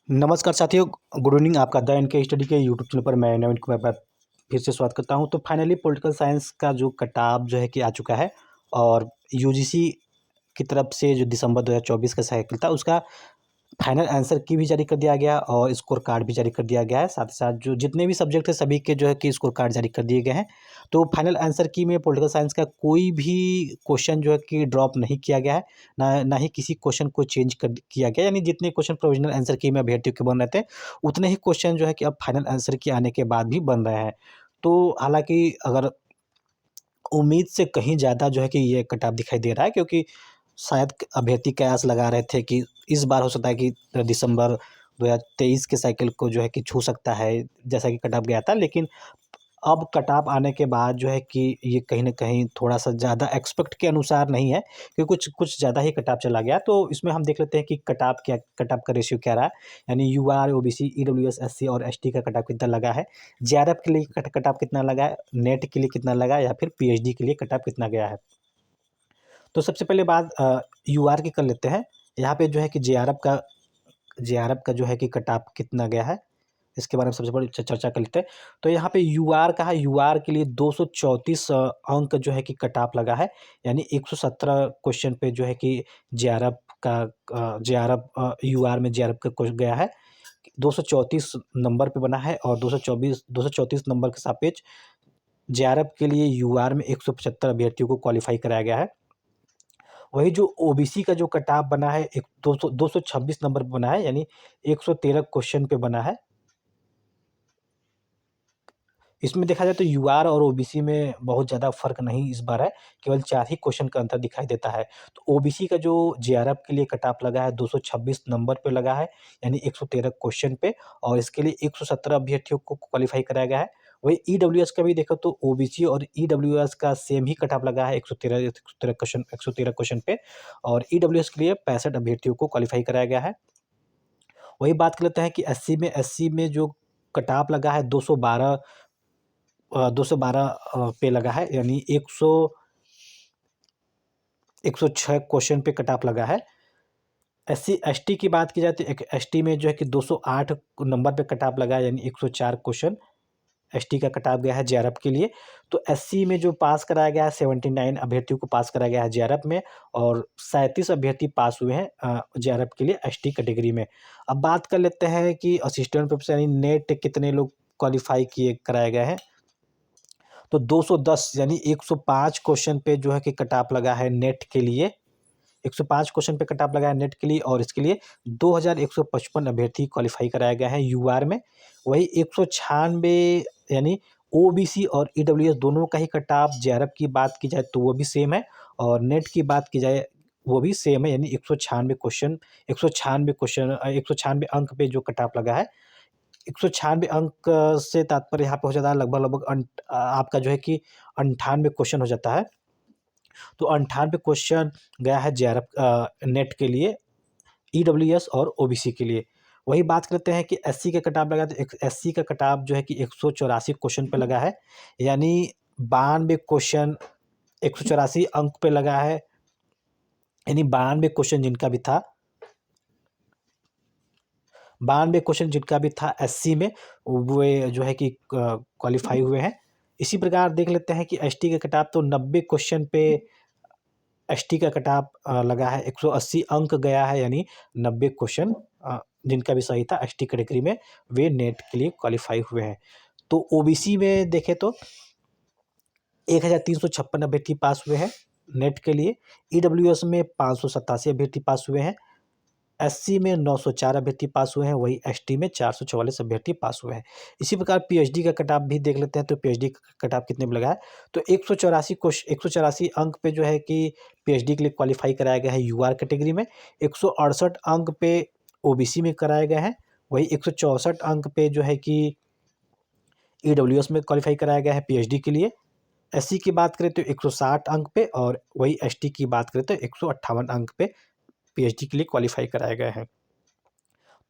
नमस्कार साथियों, good evening. आपका द एन के स्टडी के यूट्यूब चैनल पर मैं नवीन कुमार फिर से स्वागत करता हूं। तो फाइनली पॉलिटिकल साइंस का जो कटाव जो है कि आ चुका है और यूजीसी की तरफ से जो दिसंबर 2024 का साइकिल था उसका फाइनल आंसर की भी जारी कर दिया गया और स्कोर कार्ड भी जारी कर दिया गया है। साथ ही साथ जो जितने भी सब्जेक्ट थे सभी के जो है कि स्कोर कार्ड जारी कर दिए गए हैं। तो फाइनल आंसर की में पॉलिटिकल साइंस का कोई भी क्वेश्चन जो है कि ड्रॉप नहीं किया गया है, ना ही किसी क्वेश्चन को चेंज कर किया गया। यानी जितने क्वेश्चन प्रोविजनल आंसर की में अभ्यर्थियों के बन रहे थे उतने ही क्वेश्चन जो है कि अब फाइनल आंसर की आने के बाद भी बन रहे हैं। तो हालांकि अगर उम्मीद से कहीं ज़्यादा जो है कि ये कट ऑफ दिखाई दे रहा है, क्योंकि शायद अभ्यर्थी कयास लगा रहे थे कि इस बार हो सकता है कि दिसंबर 2023 के साइकिल को जो है कि छू सकता है, जैसा कि कट ऑफ गया था। लेकिन अब कट ऑफ आने के बाद जो है कि ये कहीं न कहीं थोड़ा-सा ज़्यादा एक्सपेक्ट के अनुसार नहीं है, कि कुछ कुछ ज़्यादा ही कट ऑफ चला गया। तो इसमें हम देख लेते हैं कि कट ऑफ का रेशियो क्या रहा है। यानी यूआर, ओबीसी, ईडब्ल्यूएस, एससी और एसटी का कट ऑफ कितना लगा है, जेआरएफ के लिए कट ऑफ कितना लगा है, नेट के लिए कितना लगा है या फिर पीएचडी के लिए कट ऑफ कितना गया है। तो सबसे पहले बात यूआर की कर लेते हैं। यहाँ पे जो है कि जेआरएफ का जो है कि कट ऑफ कितना गया है, इसके बारे में सबसे पहले चर्चा कर लेते हैं। तो यहाँ पे यूआर का है, यूआर के लिए 234 अंक जो है कि कट ऑफ लगा है। यानी 117 क्वेश्चन पे जो है कि यूआर में जेआरएफ का क्वेश्चन गया है। 234 नंबर पे बना है और 234 नंबर के सापेक्ष जेआरएफ के लिए यूआर में 175 अभ्यर्थियों को क्वालिफाई कराया गया है। वही जो ओबीसी का जो कट ऑफ बना है, एक 226 नंबर पे बना है, यानी 113 क्वेश्चन पे बना है। इसमें देखा जाए तो यूआर और ओबीसी में बहुत ज़्यादा फ़र्क नहीं इस बार है, केवल 4 ही क्वेश्चन का अंतर दिखाई देता है। तो ओबीसी का जो जेआरएफ के लिए कट ऑफ लगा है 226 नंबर पे लगा है, यानी 113 क्वेश्चन पे, और इसके लिए 117 अभ्यर्थियों को क्वालीफाई कराया गया है। वही ईडब्ल्यूएस का भी देखो तो ओबीसी और ईडब्ल्यूएस का सेम ही कट ऑफ लगा है 113 क्वेश्चन पे, और ईडब्ल्यूएस के लिए 65 अभ्यर्थियों को क्वालीफाई कराया गया है। वही बात कर लेते हैं कि एससी में जो कट ऑफ लगा है 212 पे लगा है, यानी 106 क्वेश्चन पे कट ऑफ लगा है। एससी एसटी की बात की जाए तो एक एसटी में जो है कि 208 नंबर पे कट ऑफ लगा है, यानी 104 क्वेश्चन एसटी का कट ऑफ गया है जेआरएफ के लिए। तो एससी में जो पास कराया गया है 79 अभ्यर्थियों को पास कराया गया है जेआरएफ में, और 37 अभ्यर्थी पास हुए हैं जेआरएफ के लिए एसटी कैटेगरी में। अब बात कर लेते हैं कि असिस्टेंट प्रोफेसर यानी नेट कितने लोग क्वालिफाई किए कराए गए हैं। तो 210 यानी 105 क्वेश्चन पे जो है कि कट ऑफ लगा है नेट के लिए। 105 क्वेश्चन पे कट ऑफ लगा है नेट के लिए, और इसके लिए 2155 अभ्यर्थी क्वालिफाई कराया गया है यूआर में। वही 196 यानी ओबीसी और ईडब्ल्यूएस दोनों का ही कट ऑफ जेआरएफ की बात की जाए तो वो भी सेम है, और नेट की बात की जाए वो भी सेम है, यानी 196 अंक पे जो कट ऑफ लगा है। 196 अंक से तात्पर्य यहाँ पे हो जाता है लगभग आपका जो है कि 98 क्वेश्चन हो जाता है। तो 98 क्वेश्चन गया है जेआरएफ नेट के लिए, ईडब्ल्यूएस और ओबीसी के लिए। वही बात करते हैं कि एससी का कट ऑफ लगा, तो एससी का कट ऑफ जो है कि 184 क्वेश्चन पे लगा है, यानी 92 क्वेश्चन 184 अंक पे लगा है, यानी 92 क्वेश्चन जिनका भी था, 92 क्वेश्चन जिनका भी था एससी में, वो जो है कि क्वालिफाई हुए हैं। इसी प्रकार देख लेते हैं कि एसटी का कट ऑफ तो 90 क्वेश्चन पे एसटी का कट ऑफ लगा है, 180 अंक गया है, यानी 90 क्वेश्चन जिनका भी सही था एसटी कैटेगरी में वे नेट के लिए क्वालिफाई हुए हैं। तो ओबीसी में देखें तो 1356 अभ्यर्थी पास हुए हैं नेट के लिए, ईडब्ल्यूएस में 587 अभ्यर्थी पास हुए हैं, एससी में 904 अभ्यर्थी पास हुए हैं, वही एसटी में 444 अभ्यर्थी पास हुए हैं। इसी प्रकार पीएचडी का कट ऑफ भी देख लेते हैं, तो पीएचडी का कट ऑफ कितने में लगा है, तो 184 अंक पे जो है कि पीएचडी के लिए क्वालिफाई कराया गया है यूआर कैटेगरी में, 168 अंक पे ओबीसी में कराए गए हैं, वही 164 अंक पे जो है कि ईडब्ल्यूएस में क्वालिफाई कराया गया है पीएचडी के लिए। एससी की बात करें तो 160 अंक पे, और वही एसटी की बात करें तो 158 अंक पे पीएचडी के लिए क्वालिफाई कराए गए हैं।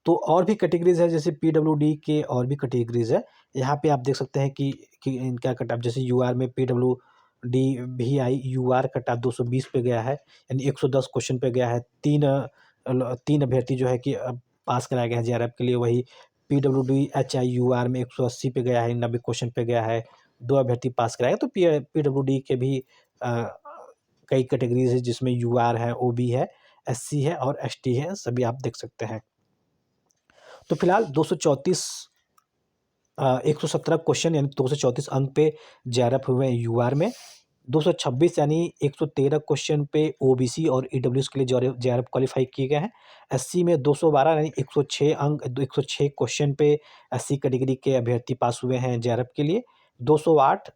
तो और भी कैटेगरीज़ है, जैसे पीडब्ल्यूडी के और भी कैटेगरीज़ है। यहाँ पे आप देख सकते हैं कि इनका कट ऑफ, जैसे यूआर में पीडब्ल्यूडी वीआई यूआर कट ऑफ 220 पे गया है, यानी 110 क्वेश्चन पे गया है। 3 अभ्यर्थी जो है कि पास कराया गया है जेआरएफ के लिए। वही पीडब्ल्यूडी एचआईयूआर में 180 पे गया है, 90 क्वेश्चन पे गया है, 2 अभ्यर्थी पास कराया। तो पीडब्ल्यूडी के भी कई कैटेगरीज है जिसमें यूआर है, ओबी है, एससी है और एसटी है, सभी आप देख सकते हैं। तो फिलहाल 117 क्वेश्चन यानी 234 अंक पे जेआरएफ हुए हैं यूआर में, 226 यानी 113 क्वेश्चन पे ओबीसी और ईडब्ल्यूएस के लिए जेआरएफ क्वालिफाई किए गए हैं। एससी में 212 यानी 106 अंक 106 क्वेश्चन पे एससी कैटेगरी के अभ्यर्थी पास हुए हैं जेआरएफ के लिए। 208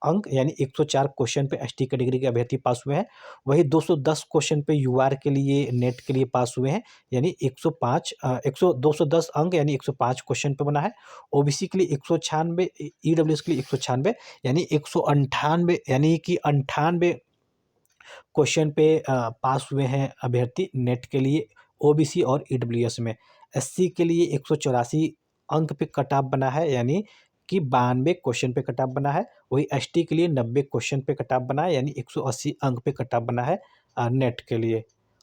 अंक यानी 104 क्वेश्चन पे एसटी कैटेगरी के अभ्यर्थी पास हुए हैं। वही 210 क्वेश्चन पे यूआर के लिए नेट के लिए पास हुए हैं, यानी 210 अंक यानी 105 क्वेश्चन पे बना है। ओबीसी के लिए 196, ईडब्ल्यूएस के लिए 196 यानी 198 यानी कि 98 क्वेश्चन पे पास हुए हैं अभ्यर्थी नेट के लिए ओबीसी और ईडब्ल्यूएस में। एससी के लिए 184 अंक पे कट ऑफ बना है, यानी कि 92 क्वेश्चन पे कट ऑफ बना है। वही एसटी के लिए 90 क्वेश्चन पे कट ऑफ बना है, यानी 180 अंक पे कट ऑफ बना है नेट के लिए।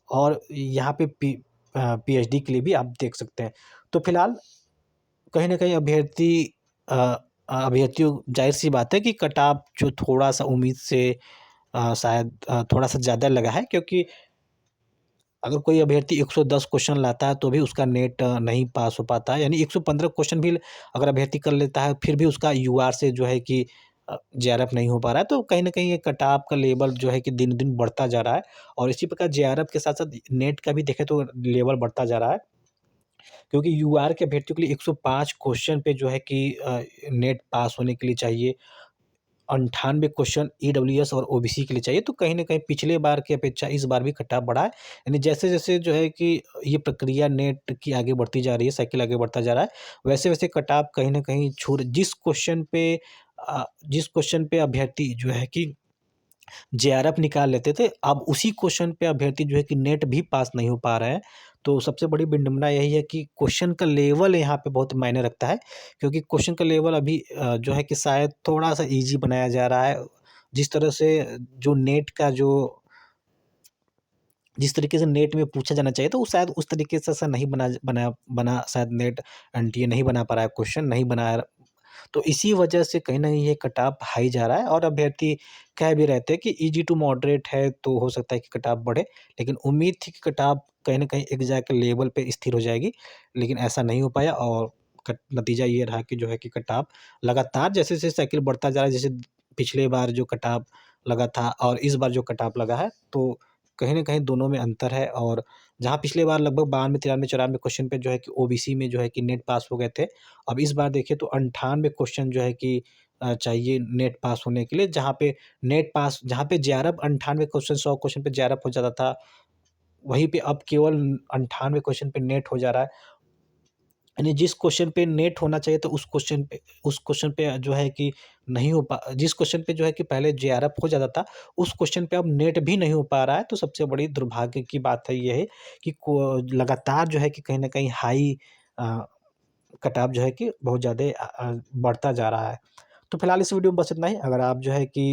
और यहाँ पे पीएचडी के लिए भी आप देख सकते हैं। तो फिलहाल कहीं ना कहीं अभ्यर्थियों जाहिर सी बात है कि कट ऑफ जो थोड़ा सा उम्मीद से शायद थोड़ा सा ज़्यादा लगा है, क्योंकि अगर कोई अभ्यर्थी 110 क्वेश्चन लाता है तो भी उसका नेट नहीं पास हो पाता है, यानी 115 क्वेश्चन भी अगर अभ्यर्थी कर लेता है फिर भी उसका यूआर से जो है कि जेआरएफ नहीं हो पा रहा है। तो कहीं ना कहीं ये कट ऑफ का लेवल जो है कि दिन दिन बढ़ता जा रहा है, और इसी प्रकार जेआरएफ के साथ साथ नेट का भी देखें तो लेवल बढ़ता जा रहा है, क्योंकि यूआर के अभ्यर्थियों के लिए 105 क्वेश्चन पे जो है कि नेट पास होने के लिए चाहिए, 98 क्वेश्चन ईडब्ल्यूएस और ओबीसी के लिए चाहिए। तो कहीं न कहीं पिछले बार की अपेक्षा इस बार भी कट ऑफ बढ़ा है। यानी जैसे-जैसे जो है कि ये प्रक्रिया नेट की आगे बढ़ती जा रही है, साइकिल आगे बढ़ता जा रहा है, वैसे-वैसे कट ऑफ कहीं न कहीं जिस क्वेश्चन पे अभ्यर्थी जो है कि जेआरएफ निकाल लेते थे, अब उसी क्वेश्चन पे अभ्यर्थी जो है कि नेट भी पास नहीं हो पा रहे हैं। तो सबसे बड़ी विडंबना यही है कि क्वेश्चन का लेवल यहाँ पे बहुत मायने रखता है, क्योंकि क्वेश्चन का लेवल अभी जो है कि शायद थोड़ा-सा ईज़ी बनाया जा रहा है। जिस तरह से जो नेट का जो जिस तरीके से नेट में पूछा जाना चाहिए, तो वो शायद उस तरीके से ऐसा नहीं बना शायद नेट एनटीए नहीं बना पा रहा है, क्वेश्चन नहीं बना। तो इसी वजह से कहीं न कहीं ये कट ऑफ हाई जा रहा है, और अभ्यर्थी कह भी रहे थे कि ईज़ी टू मॉडरेट है, तो हो सकता है कि कट ऑफ बढ़े। लेकिन उम्मीद थी कि कट ऑफ कहीं न कहीं एक जाके लेवल पे स्थिर हो जाएगी, लेकिन ऐसा नहीं हो पाया, और नतीजा ये रहा कि जो है कि कट ऑफ लगातार जैसे-जैसे साइकिल बढ़ता जा रहा है, जैसे पिछले बार जो कट ऑफ लगा था और इस बार जो कट ऑफ लगा है, तो कहीं न कहीं दोनों में अंतर है। और जहाँ पिछले बार लगभग 92, 93, 94 क्वेश्चन पे जो है कि ओबीसी में जो है कि नेट पास हो गए थे, अब इस बार देखिए तो 98 क्वेश्चन जो है कि चाहिए नेट पास होने के लिए, जहाँ पे जेआरएफ 98 क्वेश्चन 100 क्वेश्चन पे जेआरएफ हो जाता था, वहीं पे अब केवल 98 क्वेश्चन पे नेट हो जा रहा है। यानी जिस क्वेश्चन पे नेट होना चाहिए तो उस क्वेश्चन पे जो है कि नहीं हो पा जिस क्वेश्चन पे जो है कि पहले जेआरएफ हो जाता था, उस क्वेश्चन पे अब नेट भी नहीं हो पा रहा है। तो सबसे बड़ी दुर्भाग्य की बात है ये है कि को लगातार जो है कि कहीं न कहीं हाई अ, कट-ऑफ जो है कि बहुत ज़्यादा बढ़ता जा रहा है। तो फिलहाल इस वीडियो में बस इतना ही। अगर आप जो है कि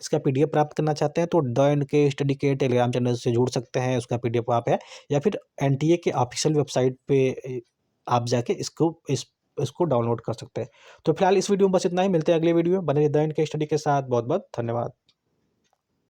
इसका पीडीएफ प्राप्त करना चाहते हैं तो द एनके स्टडी के टेलीग्राम चैनल से जुड़ सकते हैं, उसका पीडीएफ वहाँ पे है, या फिर एनटीए के ऑफ़िशियल वेबसाइट पे आप जाके इसको डाउनलोड कर सकते हैं। तो फिलहाल इस वीडियो में बस इतना ही, मिलते हैं अगले वीडियो में, बने रहिए द एनके स्टडी के साथ। बहुत-बहुत धन्यवाद।